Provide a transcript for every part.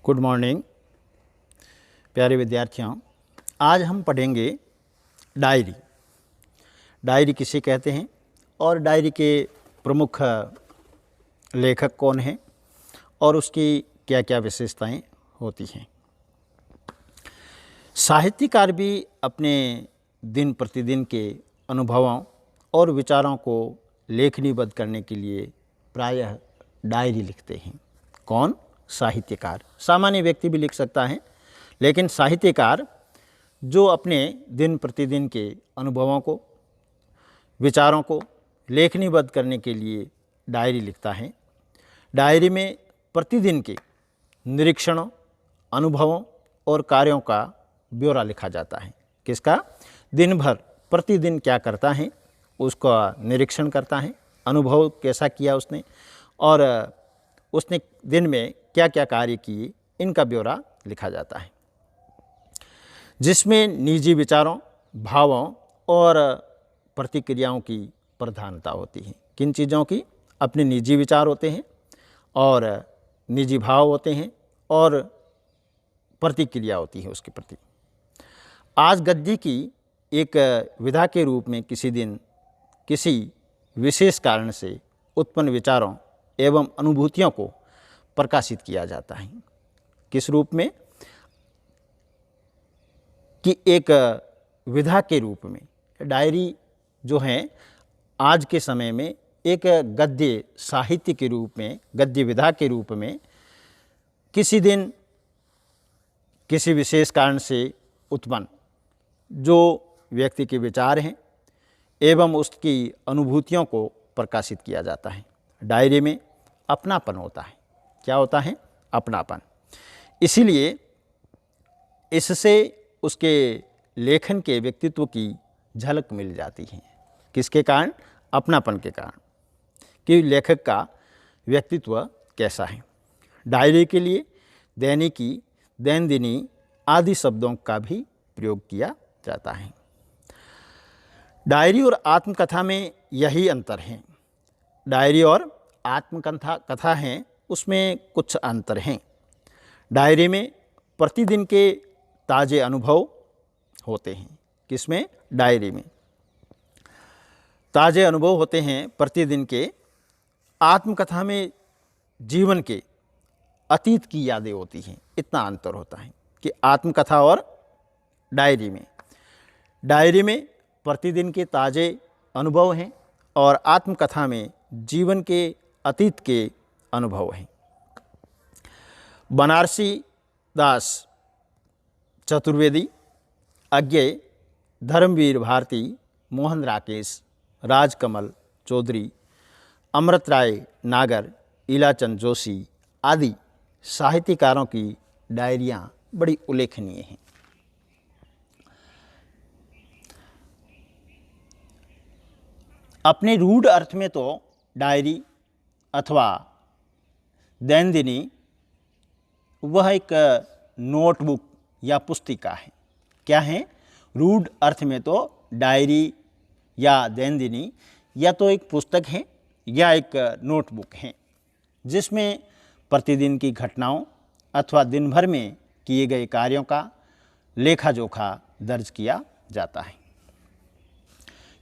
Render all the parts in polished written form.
Good morning प्यारे विद्यार्थियों। आज हम पढ़ेंगे डायरी। डायरी किसे कहते हैं और डायरी के प्रमुख लेखक कौन हैं और उसकी क्या क्या विशेषताएं होती हैं। साहित्यकार भी अपने दिन प्रतिदिन के अनुभवों और विचारों को लेखनीबद्ध करने के लिए प्रायः डायरी लिखते हैं। कौन? साहित्यकार। सामान्य व्यक्ति भी लिख सकता है, लेकिन साहित्यकार जो अपने दिन प्रतिदिन के अनुभवों को, विचारों को लेखनीबद्ध करने के लिए डायरी लिखता है। डायरी में प्रतिदिन के निरीक्षणों, अनुभवों और कार्यों का ब्यौरा लिखा जाता है। किसका? दिन भर प्रतिदिन क्या करता है उसका निरीक्षण करता है, अनुभव कैसा किया उसने और उसने दिन में क्या क्या कार्य किए, इनका ब्यौरा लिखा जाता है, जिसमें निजी विचारों, भावों और प्रतिक्रियाओं की प्रधानता होती है। किन चीज़ों की? अपने निजी विचार होते हैं और निजी भाव होते हैं और प्रतिक्रिया होती है उसके प्रति। आज गद्य की एक विधा के रूप में किसी दिन किसी विशेष कारण से उत्पन्न विचारों एवं अनुभूतियों को प्रकाशित किया जाता है। किस रूप में? कि एक विधा के रूप में डायरी जो है आज के समय में एक गद्य साहित्य के रूप में, गद्य विधा के रूप में किसी दिन किसी विशेष कारण से उत्पन्न जो व्यक्ति के विचार हैं एवं उसकी अनुभूतियों को प्रकाशित किया जाता है। डायरी में अपनापन होता है। क्या होता है? अपनापन। इसीलिए इससे उसके लेखन के व्यक्तित्व की झलक मिल जाती है। किसके कारण? अपनापन के कारण, कि लेखक का व्यक्तित्व कैसा है। डायरी के लिए दैनिकी, दैनंदिनी आदि शब्दों का भी प्रयोग किया जाता है। डायरी और आत्मकथा में यही अंतर है। डायरी और आत्मकथा हैं, उसमें कुछ अंतर हैं। डायरी में प्रतिदिन के ताज़े अनुभव होते हैं। किसमें? डायरी में ताज़े अनुभव होते हैं प्रतिदिन के। आत्मकथा में जीवन के अतीत की यादें होती हैं। इतना अंतर होता है कि आत्मकथा और डायरी में प्रतिदिन के ताज़े अनुभव हैं और आत्मकथा में जीवन के अतीत के अनुभव हैं। बनारसी दास चतुर्वेदी, अज्ञेय, धर्मवीर भारती, मोहन राकेश, राजकमल चौधरी, अमृत राय नागर, इलाचंद जोशी आदि साहित्यकारों की डायरियाँ बड़ी उल्लेखनीय हैं। अपने रूढ़ अर्थ में तो डायरी अथवा दैनंदिनी वह एक नोटबुक या पुस्तिका है। क्या है? रूढ़ अर्थ में तो डायरी या दैनंदिनी या तो एक पुस्तक है या एक नोटबुक है, जिसमें प्रतिदिन की घटनाओं अथवा दिन भर में किए गए कार्यों का लेखा जोखा दर्ज किया जाता है।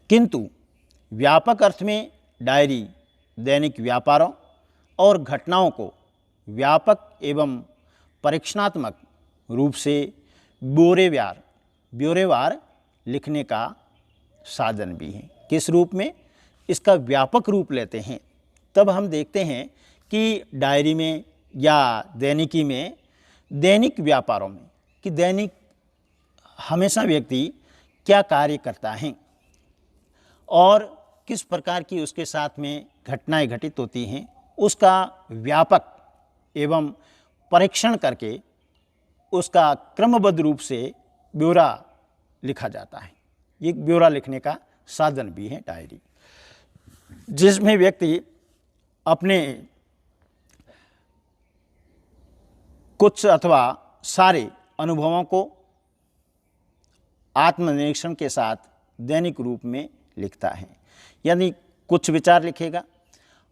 किंतु व्यापक अर्थ में डायरी दैनिक व्यापारों और घटनाओं को व्यापक एवं परीक्षणात्मक रूप से ब्यौरेवार लिखने का साधन भी है। किस रूप में? इसका व्यापक रूप लेते हैं तब हम देखते हैं कि डायरी में या दैनिकी में, दैनिक व्यापारों में, कि दैनिक हमेशा व्यक्ति क्या कार्य करता है और किस प्रकार की उसके साथ में घटनाएं घटित होती हैं, उसका व्यापक एवं परीक्षण करके उसका क्रमबद्ध रूप से ब्यौरा लिखा जाता है। ये ब्यौरा लिखने का साधन भी है डायरी, जिसमें व्यक्ति अपने कुछ अथवा सारे अनुभवों को आत्मनिरीक्षण के साथ दैनिक रूप में लिखता है। यानी कुछ विचार लिखेगा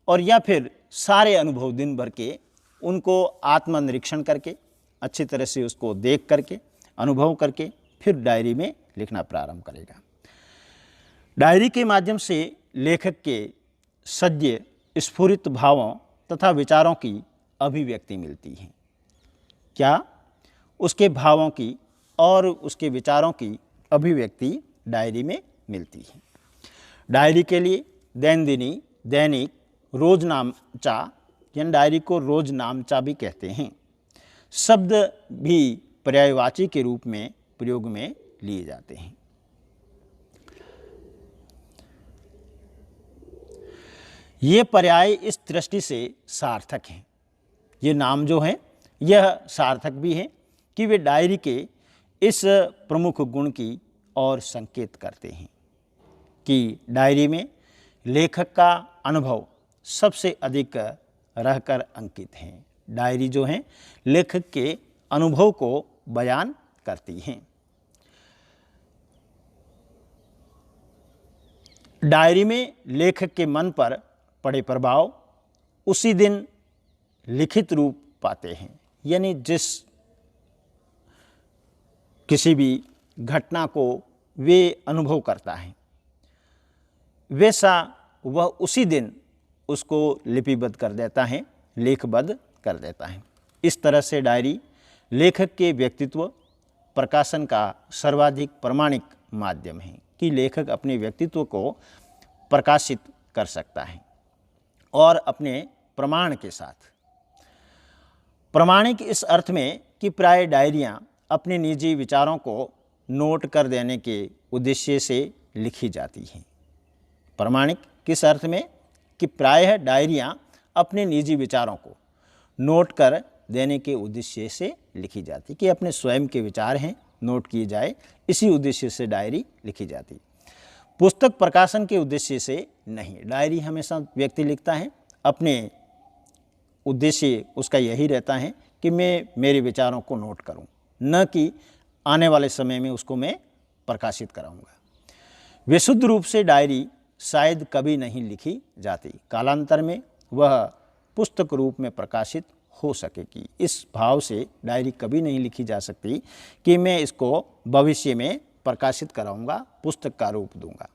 और या फिर सारे अनुभव दिन भर के उनको आत्मनिरीक्षण करके अच्छी तरह से उसको देख करके, अनुभव करके फिर डायरी में लिखना प्रारंभ करेगा। डायरी के माध्यम से लेखक के सद्य स्फुरित भावों तथा विचारों की अभिव्यक्ति मिलती है। क्या? उसके भावों की और उसके विचारों की अभिव्यक्ति डायरी में मिलती है। डायरी के लिए दैनंदिनी, दैनिक, रोजनामचा, यानी डायरी को रोजनामचा भी कहते हैं, शब्द भी पर्यायवाची के रूप में प्रयोग में लिए जाते हैं। ये पर्याय इस दृष्टि से सार्थक हैं, ये नाम जो हैं यह सार्थक भी हैं कि वे डायरी के इस प्रमुख गुण की ओर संकेत करते हैं कि डायरी में लेखक का अनुभव सबसे अधिक रहकर अंकित है। डायरी जो है लेखक के अनुभव को बयान करती हैं। डायरी में लेखक के मन पर पड़े प्रभाव उसी दिन लिखित रूप पाते हैं, यानी जिस किसी भी घटना को वे अनुभव करता है वैसा वह उसी दिन उसको लिपिबद्ध कर देता है, लेखबद्ध कर देता है। इस तरह से डायरी लेखक के व्यक्तित्व प्रकाशन का सर्वाधिक प्रामाणिक माध्यम है कि लेखक अपने व्यक्तित्व को प्रकाशित कर सकता है और अपने प्रमाण के साथ। प्रामाणिक इस अर्थ में कि प्राय डायरियाँ अपने निजी विचारों को नोट कर देने के उद्देश्य से लिखी जाती हैं। प्रामाणिक किस अर्थ में कि प्रायः डायरियाँ अपने निजी विचारों को नोट कर देने के उद्देश्य से लिखी जाती, कि अपने स्वयं के विचार हैं नोट किए जाए, इसी उद्देश्य से डायरी लिखी जाती। पुस्तक प्रकाशन के उद्देश्य से नहीं। डायरी हमेशा व्यक्ति लिखता है अपने उद्देश्य उसका यही रहता है कि मैं मेरे विचारों को नोट करूं, न कि आने वाले समय में उसको मैं प्रकाशित कराऊंगा। विशुद्ध रूप से डायरी शायद कभी नहीं लिखी जाती, कालांतर में वह पुस्तक रूप में प्रकाशित हो सकेगी। इस भाव से डायरी कभी नहीं लिखी जा सकती कि मैं इसको भविष्य में प्रकाशित कराऊंगा, पुस्तक का रूप दूंगा।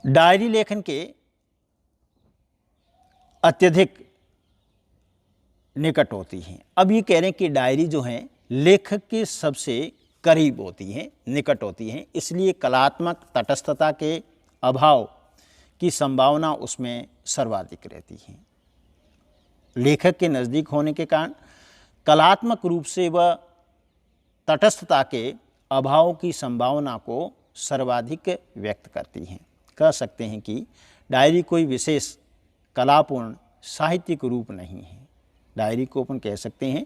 डायरी लेखन के अत्यधिक निकट होती हैं। अब ये कह रहे हैं कि डायरी जो है लेखक के सबसे करीब होती हैं, निकट होती हैं, इसलिए कलात्मक तटस्थता के अभाव की संभावना उसमें सर्वाधिक रहती है। लेखक के नज़दीक होने के कारण कलात्मक रूप से वह तटस्थता के अभाव की संभावना को सर्वाधिक व्यक्त करती हैं। कह सकते हैं कि डायरी कोई विशेष कलापूर्ण साहित्यिक रूप नहीं है। डायरी को अपन कह सकते हैं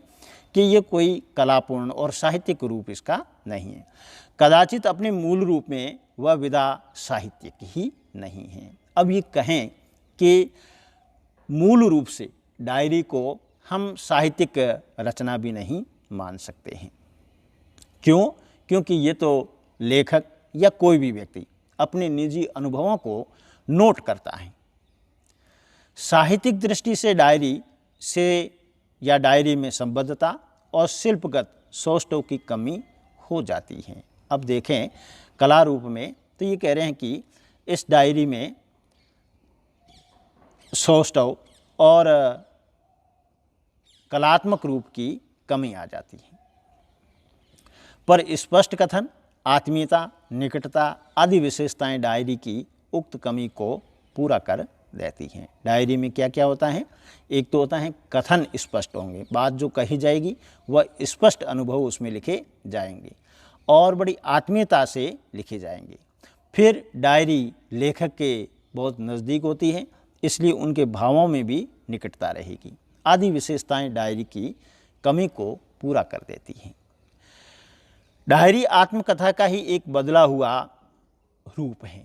कि ये कोई कलापूर्ण और साहित्यिक रूप इसका नहीं है। कदाचित अपने मूल रूप में वह विधा साहित्यिक ही नहीं है। अब ये कहें कि मूल रूप से डायरी को हम साहित्यिक रचना भी नहीं मान सकते हैं। क्यों? क्योंकि ये तो लेखक या कोई भी व्यक्ति अपने निजी अनुभवों को नोट करता है। साहित्यिक दृष्टि से डायरी से या डायरी में संबद्धता और शिल्पगत सौष्ठव की कमी हो जाती है। अब देखें कला रूप में तो ये कह रहे हैं कि इस डायरी में सौष्ठव और कलात्मक रूप की कमी आ जाती है। पर स्पष्ट कथन, आत्मीयता, निकटता आदि विशेषताएं डायरी की उक्त कमी को पूरा कर देती हैं। डायरी में क्या क्या होता है? एक तो होता है कथन स्पष्ट होंगे, बात जो कही जाएगी वह स्पष्ट अनुभव उसमें लिखे जाएंगे और बड़ी आत्मीयता से लिखे जाएंगे। फिर डायरी लेखक के बहुत नज़दीक होती है, इसलिए उनके भावों में भी निकटता रहेगी। आदि विशेषताएं डायरी की कमी को पूरा कर देती हैं। डायरी आत्मकथा का ही एक बदला हुआ रूप है।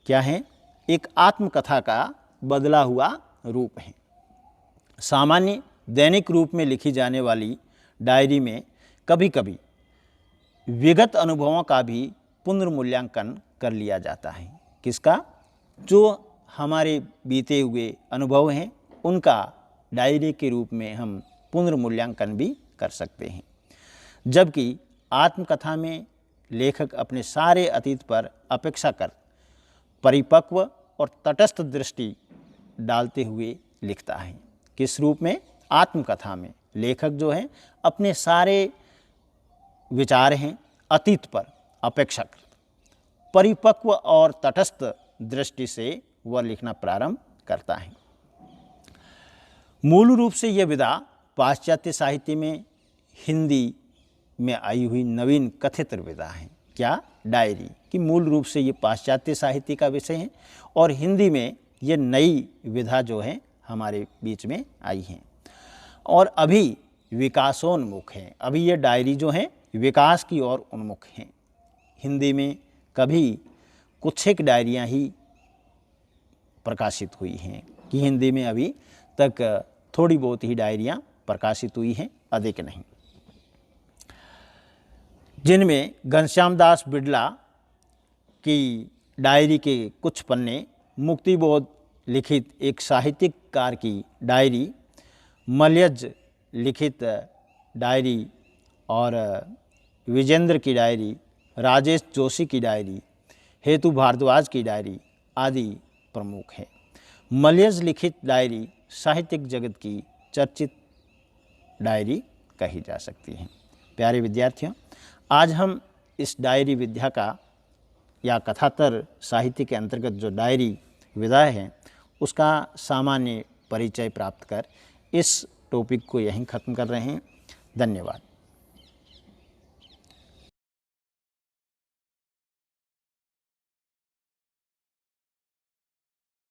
क्या है? एक आत्मकथा का बदला हुआ रूप है। सामान्य दैनिक रूप में लिखी जाने वाली डायरी में कभी कभी विगत अनुभवों का भी पुनर्मूल्यांकन कर लिया जाता है। किसका? जो हमारे बीते हुए अनुभव हैं उनका डायरी के रूप में हम पुनर्मूल्यांकन भी कर सकते हैं। जबकि आत्मकथा में लेखक अपने सारे अतीत पर अपेक्षाकृत परिपक्व और तटस्थ दृष्टि डालते हुए लिखता है। किस रूप में? आत्मकथा में लेखक जो है अपने सारे विचार हैं अतीत पर अपेक्षाकृत परिपक्व और तटस्थ दृष्टि से वह लिखना प्रारंभ करता है। मूल रूप से यह विधा पाश्चात्य साहित्य में हिंदी में आई हुई नवीन कथित विधा है। क्या? डायरी की मूल रूप से ये पाश्चात्य साहित्य का विषय है और हिंदी में ये नई विधा जो है हमारे बीच में आई है और अभी विकासोन्मुख है। अभी ये डायरी जो है विकास की ओर उन्मुख हैं। हिंदी में कभी कुछ एक डायरियाँ ही प्रकाशित हुई हैं कि हिंदी में अभी तक थोड़ी बहुत ही डायरियाँ प्रकाशित हुई हैं, अधिक नहीं। जिनमें घनश्याम दास बिड़ला की डायरी के कुछ पन्ने, मुक्तिबोध लिखित एक साहित्यकार की डायरी, मलयज लिखित डायरी और विजेंद्र की डायरी, राजेश जोशी की डायरी, हेतु भारद्वाज की डायरी आदि प्रमुख है। मलयज लिखित डायरी साहित्यिक जगत की चर्चित डायरी कही जा सकती है। प्यारे विद्यार्थियों, आज हम इस डायरी विद्या का या कथातर साहित्य के अंतर्गत जो डायरी विधा है उसका सामान्य परिचय प्राप्त कर इस टॉपिक को यहीं ख़त्म कर रहे हैं। धन्यवाद।